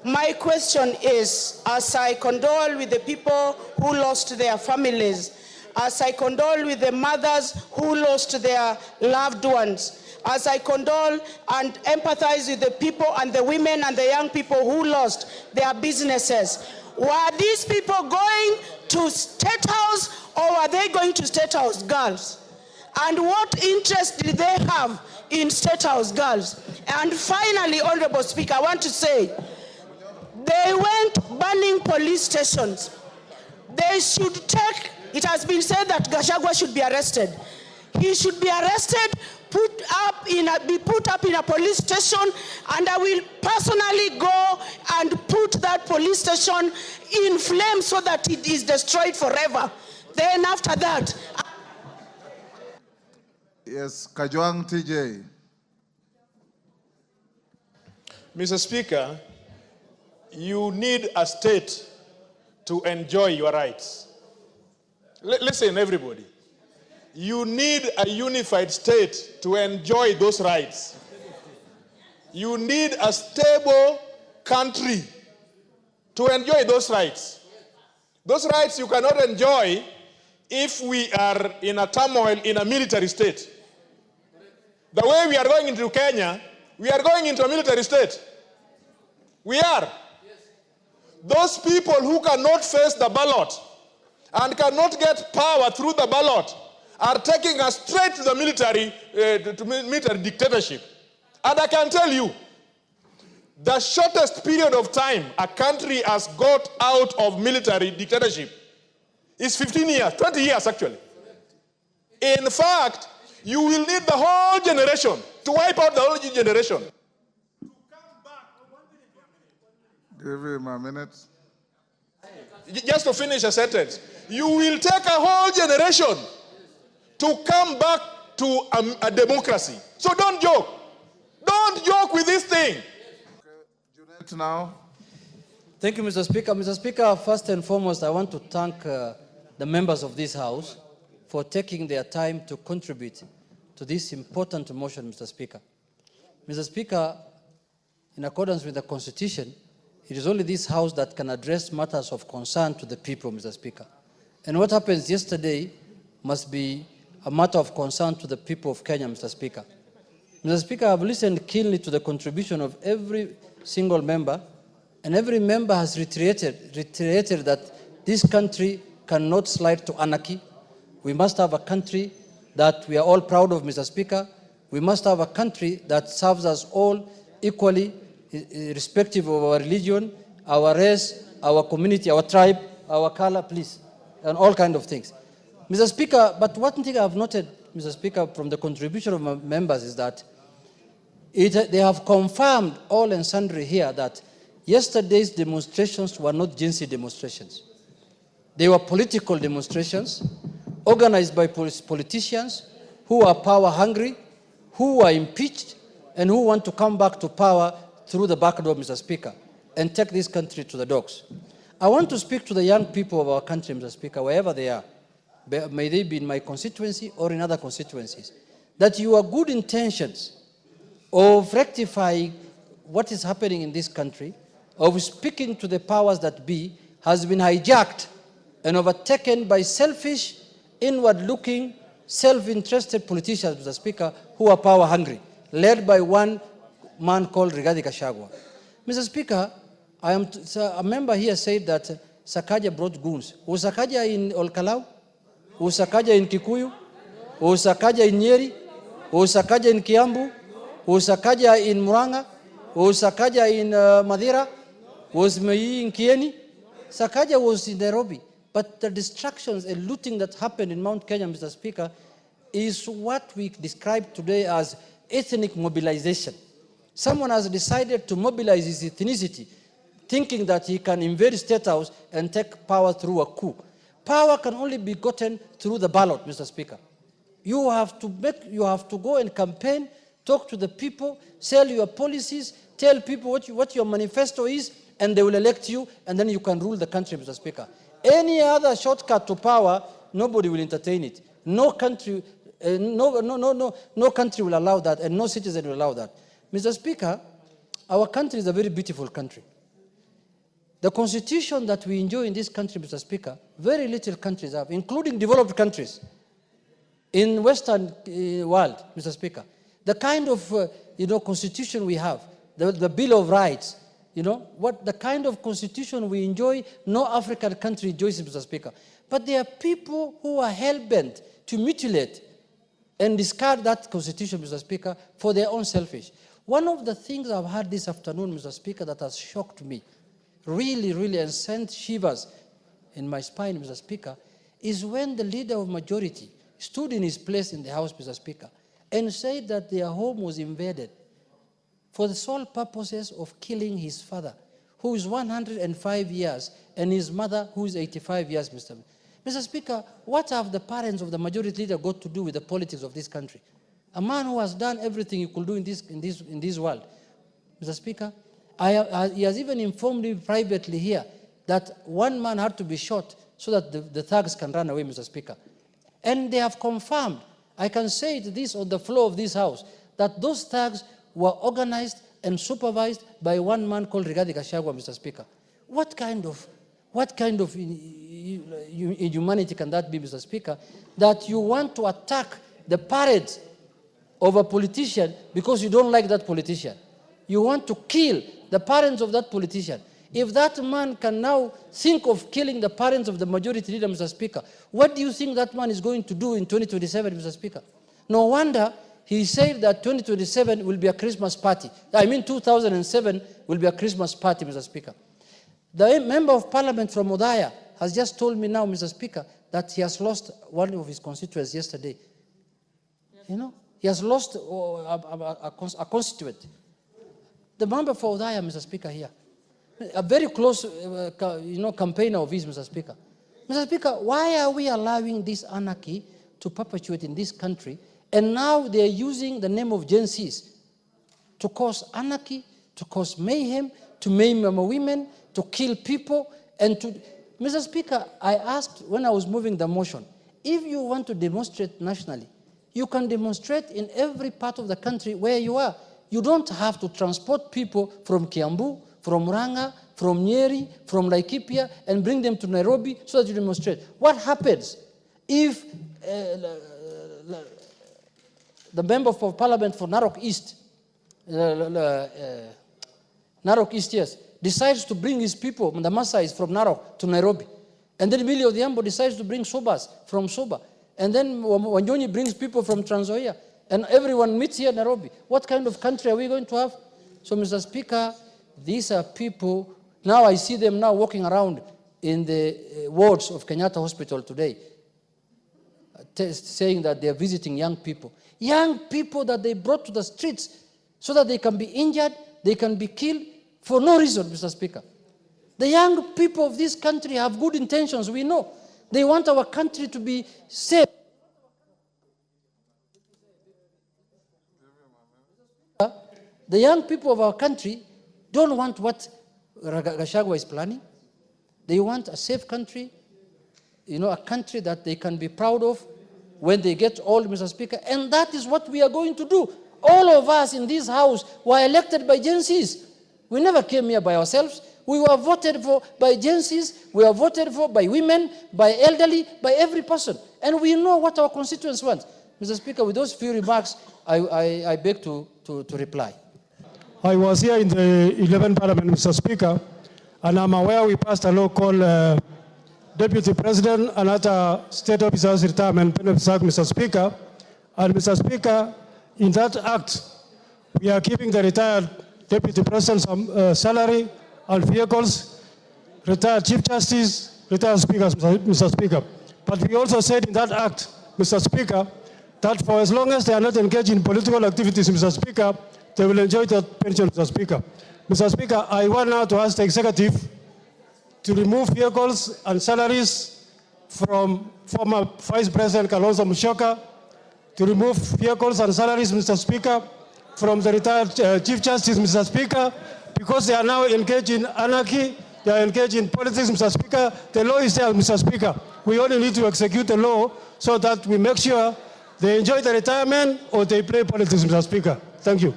My question is, as I condole with the people who lost their families, as I condole with the mothers who lost their loved ones, as I condole and empathize with the people and the women and the young people who lost their businesses, were these people going to State House or were they going to State House girls? And what interest did they have in State House girls? And finally, Honorable Speaker, I want to say, they went burning police stations. They should take, it has been said that Gachagua should be arrested. He should be arrested, be put up in a police station, and I will personally go and put that police station in flames so that it is destroyed forever. Then after that... Yes, Kajwang TJ. Mr. Speaker, you need a state to enjoy your rights. Listen, everybody. You need a unified state to enjoy those rights. You need a stable country to enjoy those rights. Those rights you cannot enjoy if we are in a turmoil in a military state. The way we are going into Kenya, we are going into a military state. We are. Those people who cannot face the ballot and cannot get power through the ballot are taking us straight to the military, military dictatorship. And I can tell you, the shortest period of time a country has got out of military dictatorship is 15 years, 20 years actually. In fact, you will need the whole generation to wipe out the whole generation. Give him a minute. Just to finish a sentence, you will take a whole generation to come back to a democracy. So don't joke. Don't joke with this thing. Junet now. Thank you, Mr. Speaker. Mr. Speaker, first and foremost, I want to thank the members of this House for taking their time to contribute to this important motion, Mr. Speaker. Mr. Speaker, in accordance with the Constitution, it is only this House that can address matters of concern to the people, Mr. Speaker. And what happened yesterday must be a matter of concern to the people of Kenya, Mr. Speaker. Mr. Speaker, I've listened keenly to the contribution of every single member, and every member has reiterated that this country cannot slide to anarchy. We must have a country that we are all proud of, Mr. Speaker. We must have a country that serves us all equally, irrespective of our religion, our race, our community, our tribe, our color, please, and all kinds of things. Mr. Speaker, but one thing I've noted, Mr. Speaker, from the contribution of my members is that they have confirmed all and sundry here that yesterday's demonstrations were not Gen Z demonstrations. They were political demonstrations organized by politicians who are power hungry, who are impeached, and who want to come back to power through the back door, Mr. Speaker, and take this country to the dogs. I want to speak to the young people of our country, Mr. Speaker, wherever they are, may they be in my constituency or in other constituencies, that your good intentions of rectifying what is happening in this country, of speaking to the powers that be, has been hijacked and overtaken by selfish, inward-looking, self-interested politicians, Mr. Speaker, who are power-hungry, led by one man called Rigathi Gachagua. Mr. Speaker, a member here said that Sakaja brought goons. Was Sakaja in Olkalau? Was Sakaja in Kikuyu? Was Sakaja in Nyeri? Was Sakaja in Kiambu? Was Sakaja in Muranga? Was Sakaja in Madira? Was Mei in Kieni? Sakaja was in Nairobi. But the distractions and looting that happened in Mount Kenya, Mr. Speaker, is what we describe today as ethnic mobilization. Someone has decided to mobilize his ethnicity, thinking that he can invade State House and take power through a coup. Power can only be gotten through the ballot, Mr. Speaker. You have to go and campaign, talk to the people, sell your policies, tell people what your manifesto is, and they will elect you, and then you can rule the country, Mr. Speaker. Any other shortcut to power, nobody will entertain it. No country, no country will allow that, and no citizen will allow that. Mr. Speaker, our country is a very beautiful country. The constitution that we enjoy in this country, Mr. Speaker, very little countries have, including developed countries in Western world, Mr. Speaker. The kind of constitution we have, the Bill of Rights, the kind of constitution we enjoy, no African country enjoys, Mr. Speaker. But there are people who are hell-bent to mutilate and discard that constitution, Mr. Speaker, for their own selfish. One of the things I've heard this afternoon, Mr. Speaker, that has shocked me, really, and sent shivers in my spine, Mr. Speaker, is when the leader of majority stood in his place in the House, Mr. Speaker, and said that their home was invaded for the sole purposes of killing his father, who is 105 years, and his mother, who is 85 years, Mr. Speaker, what have the parents of the majority leader got to do with the politics of this country? A man who has done everything he could do in this world. Mr. Speaker, he has even informed me privately here that one man had to be shot so that the thugs can run away, Mr. Speaker. And they have confirmed, I can say this on the floor of this House, that those thugs were organized and supervised by one man called Rigathi Gachagua, Mr. Speaker. What kind of inhumanity can that be, Mr. Speaker, that you want to attack the parents of a politician because you don't like that politician? You want to kill the parents of that politician. If that man can now think of killing the parents of the majority leader, Mr. Speaker, what do you think that man is going to do in 2027, Mr. Speaker? No wonder he said that 2027 will be a Christmas party. I mean 2007 will be a Christmas party, Mr. Speaker. The member of parliament from Odaya has just told me now, Mr. Speaker, that he has lost one of his constituents yesterday. He has lost a constituent. The member for Odaya, Mr. Speaker, here, a very close campaigner of his, Mr. Speaker. Mr. Speaker, why are we allowing this anarchy to perpetuate in this country? And now they are using the name of Gen Zs to cause anarchy, to cause mayhem, to maim women, to kill people, and to... Mr. Speaker, I asked when I was moving the motion, if you want to demonstrate nationally, you can demonstrate in every part of the country where you are. You don't have to transport people from Kiambu, from Murang'a, from Nyeri, from Laikipia, and bring them to Nairobi so that you demonstrate. What happens if the member of parliament for Narok East, yes, decides to bring his people, the Maasais from Narok, to Nairobi, and then Millie Odhiambo decides to bring Sobas from Soba, and then Wanyonyi brings people from Trans Nzoia, and everyone meets here in Nairobi. What kind of country are we going to have? So, Mr. Speaker, these are people, now I see them now walking around in the wards of Kenyatta Hospital today, saying that they are visiting young people that they brought to the streets so that they can be injured, they can be killed for no reason, Mr. Speaker. The young people of this country have good intentions, we know. They want our country to be safe. The young people of our country don't want what Gachagua is planning. They want a safe country, a country that they can be proud of when they get old, Mr. Speaker, and that is what we are going to do. All of us in this House were elected by Gen Zs. We never came here by ourselves. We were voted for by Gen Zs. We were voted for by women, by elderly, by every person. And we know what our constituents want. Mr. Speaker, with those few remarks, I beg to reply. I was here in the 11th Parliament, Mr. Speaker, and I'm aware we passed a law called Deputy President and other State Officers Retirement Benefits Act, Mr. Speaker. And Mr. Speaker, in that act, we are giving the retired Deputy President some salary and vehicles, retired Chief Justice, retired Speakers, Mr. Speaker. But we also said in that act, Mr. Speaker, that for as long as they are not engaged in political activities, Mr. Speaker, they will enjoy that pension, Mr. Speaker. Mr. Speaker, I want now to ask the executive to remove vehicles and salaries from former Vice President Kalonzo Musyoka, to remove vehicles and salaries, Mr. Speaker, from the retired Chief Justice, Mr. Speaker, because they are now engaged in anarchy, they are engaged in politics, Mr. Speaker. The law is there, Mr. Speaker. We only need to execute the law so that we make sure they enjoy the retirement or they play politics, Mr. Speaker. Thank you.